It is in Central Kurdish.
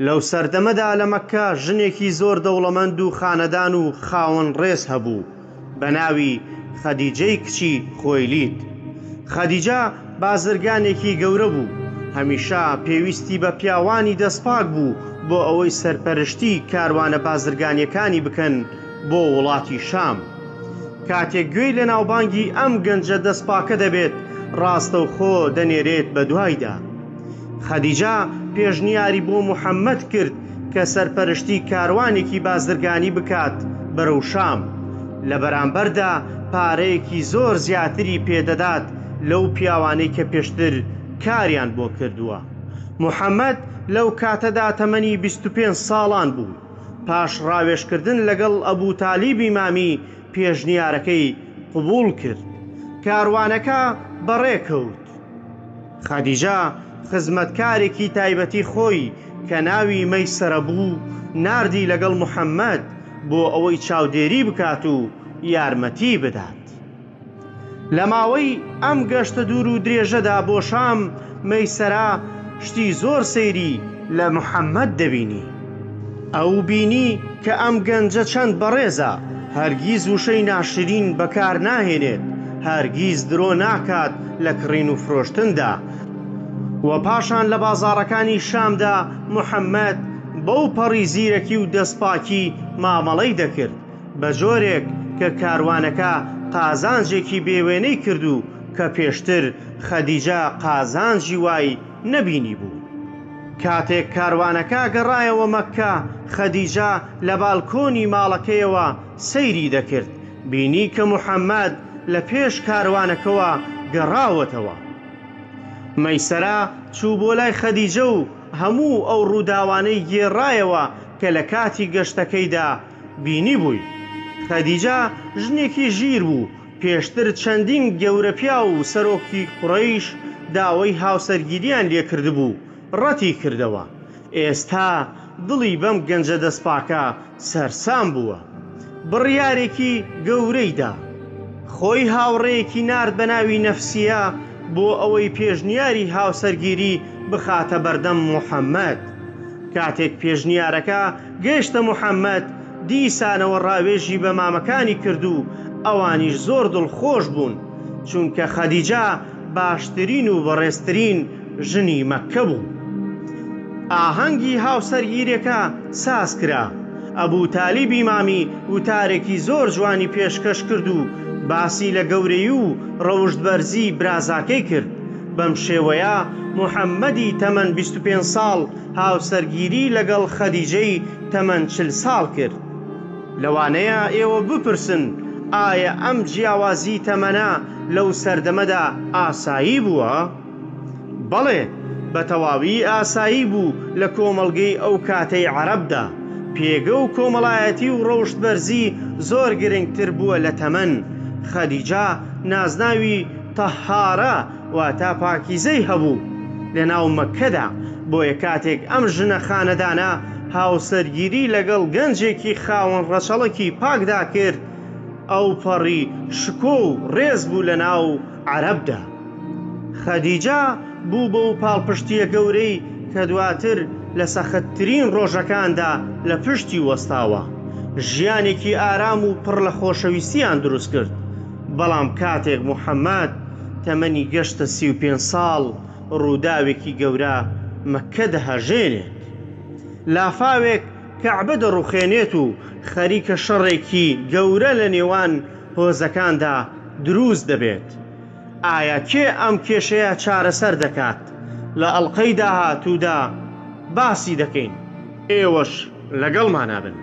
لەو سەردەمەدا لە مەککە ژنێکی زۆر دەوڵەمەند و خانەدان و خاوەن ڕێز هەبوو بە ناوی خەدیجەی کچی خۆیلیت. خەدیجە بازرگانێکی گەورە بوو، هەمیشە پێویستی بە پیاوانی دەستپاک بوو بۆ ئەوەی سەرپەرشتی کاروانە بازرگانیەکانی بکەن بۆ وڵاتی شام. کاتێک گوێی لە ناوبانگی ئەم گەنجە دەستپاکە دەبێت ڕاستەوخۆ دەنێرێت بە دوایدا. خەدیجە پێشنیاری بۆ موحەممەد کرد کە سەرپەرشتی کاروانێکی بازرگانی بکات بەرەو شام، لە بەرامبەردا پارەیەکی زۆر زیاتری پێدەدات لەو پیاوانەی کە پێشتر کاریان بۆ کردووە. موحەممەد لەو کاتەدا تەمەنی 25 ساڵان بوو. پاش ڕاوێشکردن لەگەڵ ئەبوو تالیبی مامی پێشنیارەکەی قبوڵ کرد. کاروانەکە بەڕێکەوت. خەدیجە خزمەتکارێکی تایبەتی خۆی کە ناوی مەیسەرە بوو ناردی لەگەڵ موحەممەد بۆ ئەوەی چاودێری بکات و یارمەتی بدات. لە ماوەی ئەم گەشتە دوور و درێژەدا بۆ شام مەیسەرە شتی زۆر سەیری لە موحەممەد دەبینی. ئەو بینی کە ئەم گەنجە چەند بەڕێزە، هەرگیز وشەی ناشرین بەکار ناهێنێت، هەرگیز درۆ ناکات لە کڕین و فرۆشتندا. و پاشان لە بازاڕەکانی شامدا موحەممەد بەو پەڕی زیرەکی و دەستپاکی مامەڵەی دەکرد بە جۆرێک کە کاروانەکە قازانجێکی بێوێنەی کرد و کە پێشتر خەدیجە قازانجی وای نەبینی بوو. کاتێک کاروانەکە گەڕایەوە مەککە، خەدیجە لە بالکۆنی ماڵەکەیەوە سەیری دەکرد، بینی کە موحەممەد لە پێش کاروانەکەوە گەڕاوەتەوە. مەیسەرە چوو بۆ لای خەدیجە و هەموو ئەو ڕووداوانەی گێڕایەوە کە لە کاتی گەشتەکەیدا بینی بووی. خەدیجە ژنێکی ژیر بوو، پێشتر چەندین گەورە پیا و سەرۆکی قوڕەیش داوای هاوسەرگیریان لێکرد بوو، ڕەتی کردەوە. ئێستا دڵی بەم گەنجە دەستپاکە سەرسام بووە. بڕیارێکی گەورەیدا. خۆی هاوڕێیەکی نارد بە ناوی نەفسیە بۆ ئەوەی پێشنیاری هاوسەرگیری بخاتە بەردەم موحەممەد. کاتێک پێشنیارەکە گەیشتە موحەممەد، دیسانەوە ڕاوێژی بە مامەکانی کرد و ئەوانیش زۆر دڵخۆش بوون، چونکە خەدیجە باشترین و بەڕێزترین ژنی مەککە بوو. ئاهەنگی هاوسەرگیریەکە ساز کرا. ئەبوو تالیبی مامی وتارێکی زۆر جوانی پێشکەش کرد و باسی لە گەورەی و ڕەوشتبەرزی برازاکەی کرد. بەم شێوەیە موحەممەدی تەمەن 25 ساڵ هاوسەرگیری لەگەڵ خەدیجەی تەمەن 40 ساڵ کرد. لەوانەیە ئێوە بپرسن ئایا ئەم جیاوازی تەمەنە لەو سەردەمەدا ئاسایی بووە؟ بەڵێ، بە تەواوی ئاسایی بوو. لە کۆمەڵگەی ئەو کاتەی عەرەبدا پێگە و کۆمەڵایەتی و ڕەوشتبەرزی زۆر گرنگتر بووە لە تەمەن. خەدیجە نازناوی تەهارە واتە پاکیزەی هەبوو لە ناو مەککەدا، بۆیە کاتێک ئەم ژنە خانەدانە هاوسەرگیری لەگەڵ گەنجێکی خاوەن ڕەچەڵەکی پاکدا کرد، ئەو پەڕی شکۆ و ڕێز بوو لە ناو عەرەبدا. خەدیجە بوو بەو پاڵپشتیە گەورەی کە دواتر لە سەختترین ڕۆژەکاندا لە پشتی وەستاوە. ژیانێکی ئارام و پڕ لە خۆشەویستیان دروست کرد. بەڵام کاتێک موحەممەد تەمەنی گەشتە 35 ساڵ، ڕووداوێکی گەورە مەککە دەهەژێنێت. لافاوێک کەعبە دەڕوخێنێت و خەریکە شەڕێکی گەورە لە نێوان هۆزەکاندا دروست دەبێت. ئایا کێ ئەم کێشەیە چارەسەر دەکات؟ لە ئەڵقەی داهاتوودا باسی دەکەین. ئێوەش لەگەڵمانە بن.